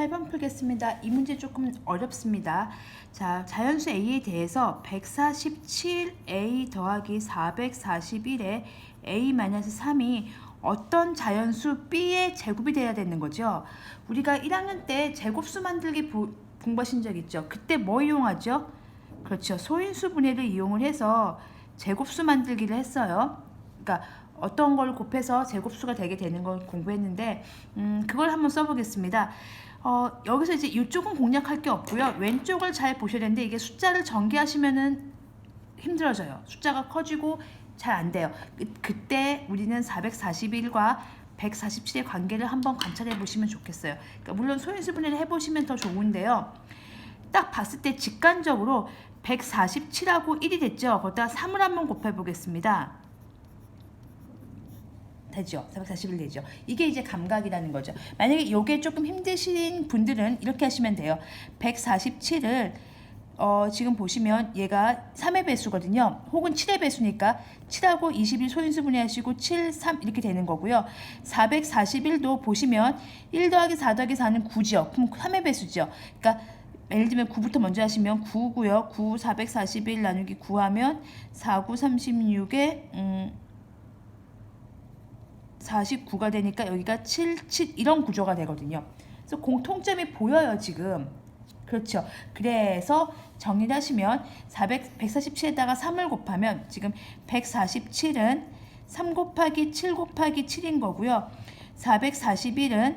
8번 풀겠습니다. 이 문제 조금 어렵습니다. 자, 자연수 A에 대해서 147A 더하기 441에 A-3이 어떤 자연수 B의 제곱이 돼야 되는 거죠. 우리가 1학년 때 제곱수 만들기 공부하신 적 있죠? 그때 뭐 이용하죠? 그렇죠. 소인수 분해를 이용을 해서 제곱수 만들기를 했어요. 그러니까 어떤 걸 곱해서 제곱수가 되게 되는 걸 공부했는데 그걸 한번 써보겠습니다. 여기서 이제 이쪽은 공략할 게 없고요. 왼쪽을 잘 보셔야 되는데 이게 숫자를 전개하시면은 힘들어져요. 숫자가 커지고 잘 안 돼요. 그때 우리는 441과 147의 관계를 한번 관찰해 보시면 좋겠어요. 그러니까 물론 소인수 분해를 해보시면 더 좋은데요. 딱 봤을 때 직관적으로 147하고 1이 됐죠. 거기다가 3을 한번 곱해 보겠습니다. 되죠. 441 되죠. 이게 이제 감각이라는 거죠. 만약에 이게 조금 힘드신 분들은 이렇게 하시면 돼요. 147을 지금 보시면 얘가 3의 배수거든요. 혹은 7의 배수니까 7하고 21 소인수 분해하시고 7, 3 이렇게 되는 거고요. 441도 보시면 1 더하기 4 더하기 4는 9죠. 그럼 3의 배수죠. 그러니까 예를 들면 9부터 먼저 하시면 9고요. 9, 441 나누기 9 하면 4, 9, 36에 49가 되니까 여기가 7, 7 이런 구조가 되거든요. 그래서 공통점이 보여요 지금. 그렇죠. 그래서 정리를 하시면 147에다가 3을 곱하면 지금 147은 3 곱하기 7 곱하기 7인 거고요. 441은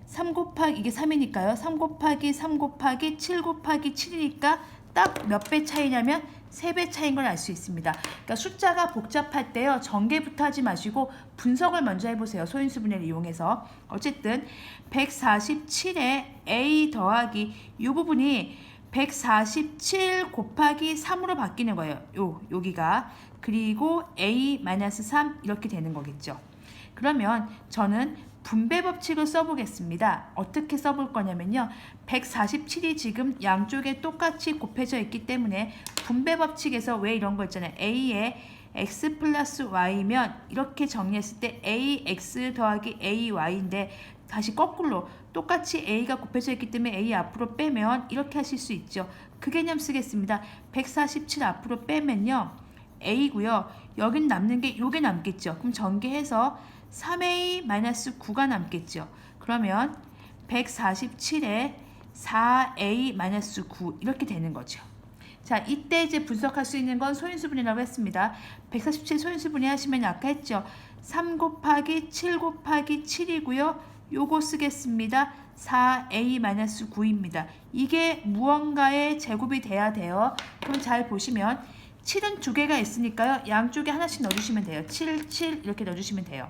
3 곱하기 이게 3이니까요. 3 곱하기 3 곱하기 7 곱하기 7이니까 딱 몇 배 차이냐면 3배 차이인 걸 알 수 있습니다. 그러니까 숫자가 복잡할 때요. 전개부터 하지 마시고 분석을 먼저 해보세요. 소인수 분해를 이용해서. 어쨌든 147에 A 더하기 이 부분이 147 곱하기 3으로 바뀌는 거예요. 여기가. 그리고 A-3 이렇게 되는 거겠죠. 그러면 저는 분배 법칙을 써보겠습니다. 어떻게 써볼 거냐면요. 147이 지금 양쪽에 똑같이 곱해져 있기 때문에 분배 법칙에서 왜 이런 거 있잖아요. A에 x 플러스 y면 이렇게 정리했을 때 ax 더하기 ay인데 다시 거꾸로 똑같이 a가 곱해져 있기 때문에 a 앞으로 빼면 이렇게 하실 수 있죠. 그 개념 쓰겠습니다. 147 앞으로 빼면요. a고요. 여긴 남는 게 요게 남겠죠. 그럼 전개해서 3a-9가 남겠죠. 그러면 147에 4a-9 이렇게 되는 거죠. 자, 이때 이제 분석할 수 있는 건 소인수 분해라고 했습니다. 147 소인수 분해 하시면 아까 했죠. 3 곱하기 7 곱하기 7이고요. 요거 쓰겠습니다. 4a-9입니다. 이게 무언가의 제곱이 돼야 돼요. 그럼 잘 보시면 7은 두 개가 있으니까요. 양쪽에 하나씩 넣어주시면 돼요. 7, 7 이렇게 넣어주시면 돼요.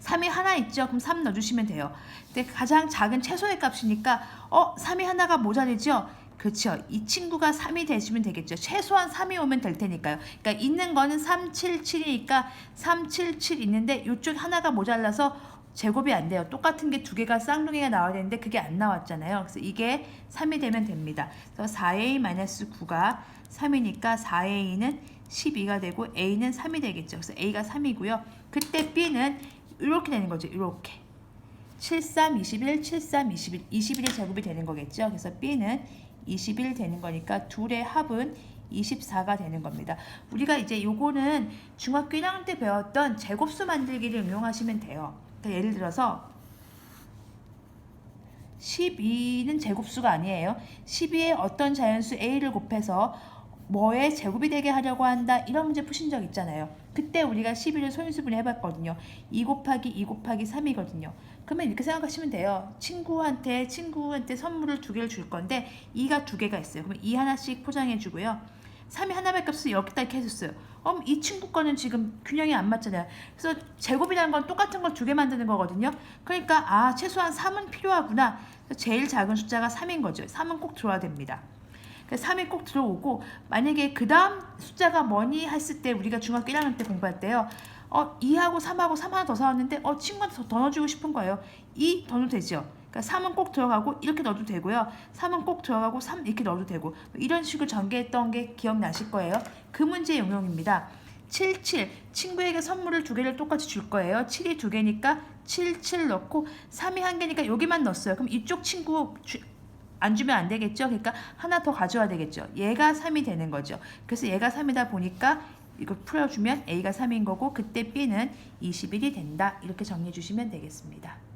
3이 하나 있죠? 그럼 3 넣어주시면 돼요. 근데 가장 작은 최소의 값이니까 3이 하나가 모자르죠? 그렇죠. 이 친구가 3이 되시면 되겠죠. 최소한 3이 오면 될 테니까요. 그러니까 있는 거는 3, 7, 7이니까 3, 7, 7 있는데 이쪽 하나가 모자라서 제곱이 안 돼요. 똑같은 게 두 개가 쌍둥이가 나와야 되는데 그게 안 나왔잖아요. 그래서 이게 3이 되면 됩니다. 그래서 4a-9가 3이니까 4a는 12가 되고 a는 3이 되겠죠. 그래서 a가 3이고요. 그때 b는 이렇게 되는 거죠. 이렇게 7, 3, 21, 7, 3, 21 21의 제곱이 되는 거겠죠. 그래서 b는 21 되는 거니까 둘의 합은 24가 되는 겁니다. 우리가 이제 요거는 중학교 1학년 때 배웠던 제곱수 만들기를 응용하시면 돼요. 그러니까 예를 들어서 12는 제곱수가 아니에요. 12에 어떤 자연수 a를 곱해서 뭐의 제곱이 되게 하려고 한다. 이런 문제 푸신 적 있잖아요. 그때 우리가 11을 소인수 분해 해봤거든요. 2 곱하기 2 곱하기 3이거든요. 그러면 이렇게 생각하시면 돼요. 친구한테 선물을 2개를 줄 건데 2가 2개가 있어요. 그러면 2 하나씩 포장해 주고요. 3이 하나밖에 없어서 여기다 이렇게 해줬어요. 이 친구 거는 지금 균형이 안 맞잖아요. 그래서 제곱이라는 건 똑같은 걸 2개 만드는 거거든요. 그러니까 최소한 3은 필요하구나. 제일 작은 숫자가 3인 거죠. 3은 꼭 들어와야 됩니다. 3이 꼭 들어오고 만약에 그 다음 숫자가 뭐니 했을 때 우리가 중학교 1학년 때 공부할 때요. 2하고 3하고 3 하나 더 사왔는데 친구한테 더 넣어주고 싶은 거예요. 2 더 넣어도 되죠. 그러니까 3은 꼭 들어가고 이렇게 넣어도 되고요. 3은 꼭 들어가고 3 이렇게 넣어도 되고 이런 식으로 전개했던 게 기억나실 거예요. 그 문제의 응용입니다. 77. 친구에게 선물을 두 개를 똑같이 줄 거예요. 7이 두 개니까 7 넣고 3이 한 개니까 여기만 넣었어요. 그럼 이쪽 친구 안 주면 안 되겠죠? 그러니까 하나 더 가져와야 되겠죠. 얘가 3이 되는 거죠. 그래서 얘가 3이다 보니까 이거 풀어주면 A가 3인 거고 그때 B는 21이 된다. 이렇게 정리해 주시면 되겠습니다.